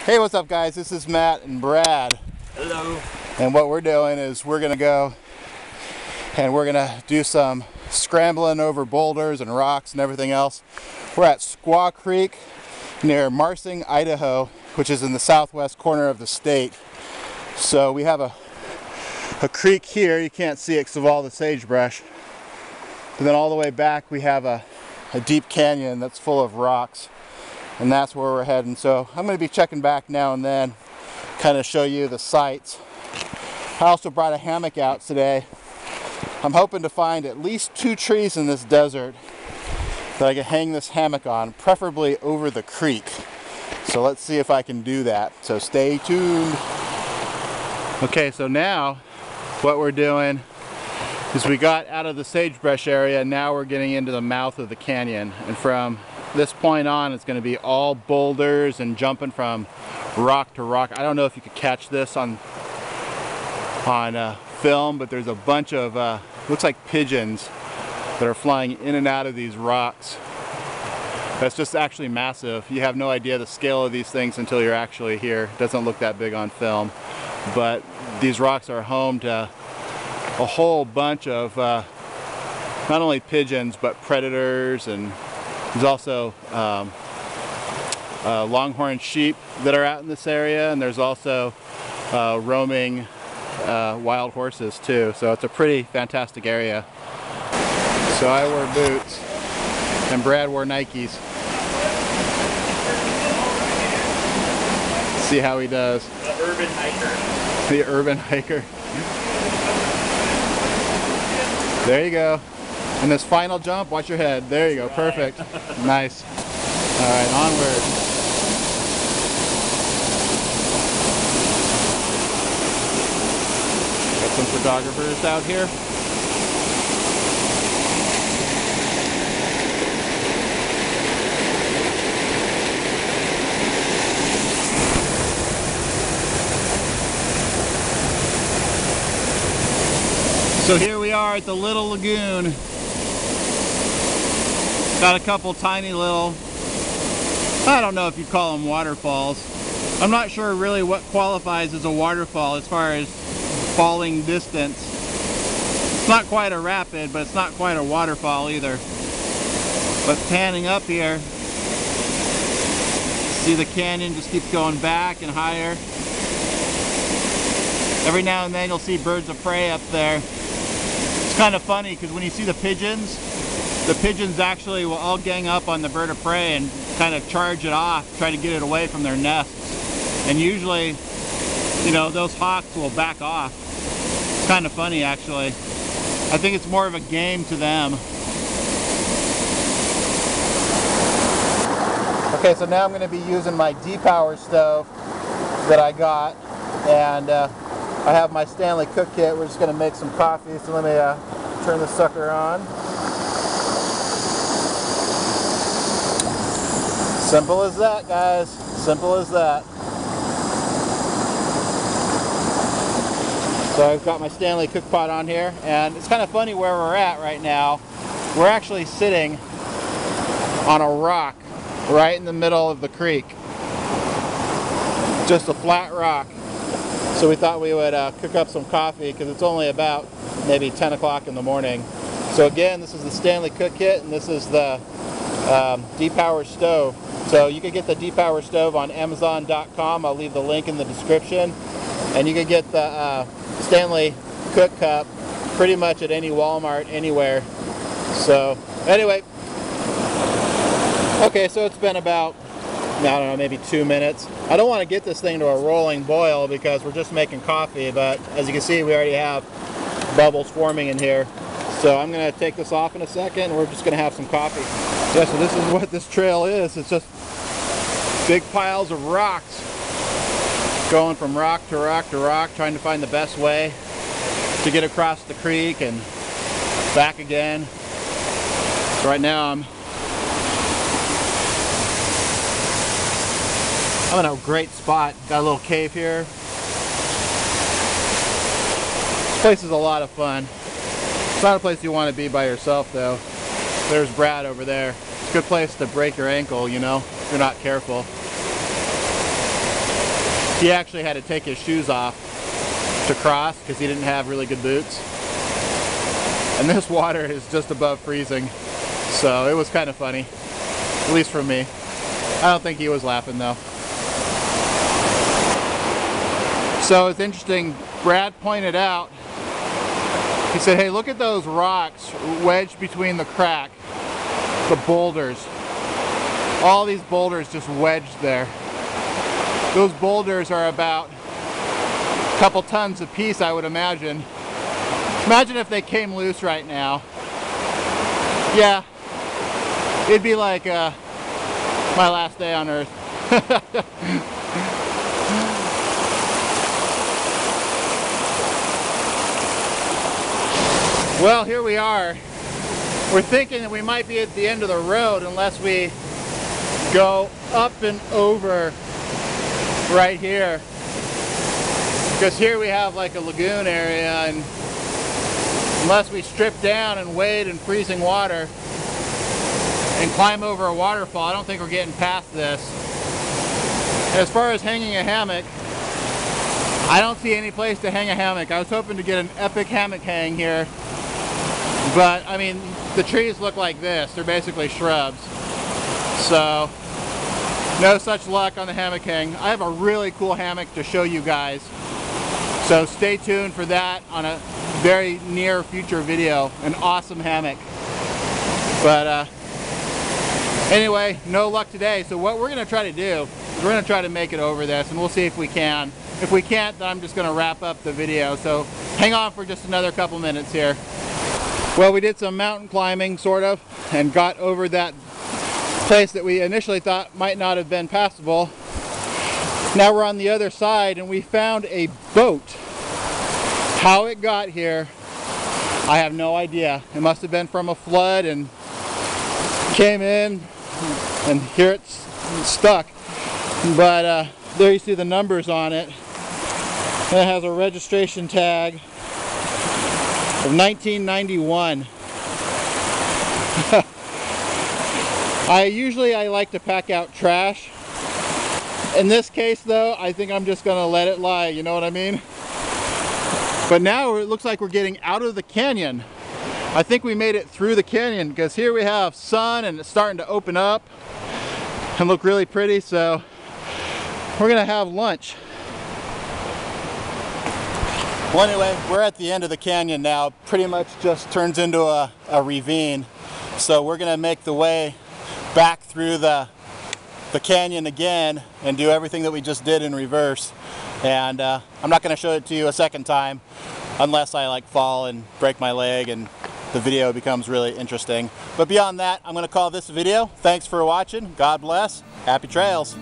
Hey, what's up guys? This is Matt and Brad. Hello. And what we're doing is we're gonna go and we're gonna do some scrambling over boulders and rocks and everything else. We're at Squaw Creek near Marsing, Idaho, which is in the southwest corner of the state. So we have a creek here. You can't see it because of all the sagebrush. And then all the way back we have a deep canyon that's full of rocks. And that's where we're heading. So I'm going to be checking back now and then, kind of show you the sights. I also brought a hammock out today. I'm hoping to find at least 2 trees in this desert that I can hang this hammock on, preferably over the creek. So let's see if I can do that. So stay tuned. Okay, so now what we're doing is we got out of the sagebrush area and now we're getting into the mouth of the canyon. And from this point on, it's going to be all boulders and jumping from rock to rock. I don't know if you could catch this on film, but there's a bunch of looks like pigeons that are flying in and out of these rocks. That's just actually massive. You have no idea the scale of these things until you're actually here. It doesn't look that big on film, but these rocks are home to a whole bunch of not only pigeons but predators, and there's also longhorn sheep that are out in this area, and there's also roaming wild horses too. So it's a pretty fantastic area. So I wore boots and Brad wore Nikes. See how he does. The urban hiker. The urban hiker. There you go. And this final jump, watch your head. There you go, perfect. Nice. All right, onward. Got some photographers out here. So here we are at the little lagoon. Got a couple tiny little, I don't know if you'd call them waterfalls. I'm not sure really what qualifies as a waterfall as far as falling distance. It's not quite a rapid, but it's not quite a waterfall either. But panning up here, see the canyon just keeps going back and higher. Every now and then you'll see birds of prey up there. It's kind of funny because when you see the pigeons actually will all gang up on the bird of prey and kind of charge it off, try to get it away from their nests. And usually, you know, those hawks will back off. It's kind of funny actually. I think it's more of a game to them. Okay, so now I'm going to be using my D-Power stove that I got, and I have my Stanley cook kit. We're just going to make some coffee, so let me turn this sucker on. Simple as that, guys. Simple as that. So I've got my Stanley cook pot on here, and it's kind of funny where we're at right now. We're actually sitting on a rock right in the middle of the creek. Just a flat rock. So we thought we would cook up some coffee because it's only about maybe 10 o'clock in the morning. So again, this is the Stanley cook kit, and this is the D-Power stove. So you can get the D-Power stove on Amazon.com. I'll leave the link in the description. And you can get the Stanley cook cup pretty much at any Walmart, anywhere. So anyway, okay, so it's been about, I don't know, maybe 2 minutes. I don't want to get this thing to a rolling boil because we're just making coffee, but as you can see, we already have bubbles forming in here. So I'm going to take this off in a second, and we're just going to have some coffee. Yeah, so this is what this trail is. It's just big piles of rocks going from rock to rock to rock, trying to find the best way to get across the creek and back again. So right now I'm in a great spot. Got a little cave here. This place is a lot of fun. It's not a place you want to be by yourself though. There's Brad over there. It's a good place to break your ankle, you know, if you're not careful. he actually had to take his shoes off to cross because he didn't have really good boots. And this water is just above freezing, so it was kind of funny, at least for me. I don't think he was laughing though. So it's interesting, Brad pointed out, he said, hey, look at those rocks wedged between the crack, the boulders. All these boulders just wedged there. Those boulders are about a couple tons a piece, I would imagine. Imagine if they came loose right now. Yeah, it'd be like my last day on Earth. Well, here we are. We're thinking that we might be at the end of the road unless we go up and over right here. Because here we have like a lagoon area, and unless we strip down and wade in freezing water and climb over a waterfall, I don't think we're getting past this. As far as hanging a hammock, I don't see any place to hang a hammock. I was hoping to get an epic hammock hang here, but I mean, the trees look like this. They're basically shrubs. So, no such luck on the hammock hang. I have a really cool hammock to show you guys. So stay tuned for that on a very near future video. An awesome hammock. But anyway, no luck today. So what we're going to try to do, we're going to try to make it over this, and we'll see if we can. If we can't, then I'm just going to wrap up the video. So hang on for just another couple minutes here. Well, we did some mountain climbing, sort of, and got over that place that we initially thought might not have been passable. Now we're on the other side, and we found a boat. How it got here, I have no idea. It must have been from a flood and came in, and here it's stuck. But there you see the numbers on it. And it has a registration tag of 1991. I like to pack out trash. In this case though, I think I'm just gonna let it lie, you know what I mean? But now it looks like we're getting out of the canyon. I think we made it through the canyon, because here we have sun and it's starting to open up and look really pretty, so we're gonna have lunch. Well, anyway, we're at the end of the canyon now. Pretty much just turns into a ravine. So we're gonna make the way back through the canyon again and do everything that we just did in reverse. And I'm not gonna show it to you a second time unless I like fall and break my leg and the video becomes really interesting. But beyond that, I'm gonna call this a video. Thanks for watching. God bless. Happy trails.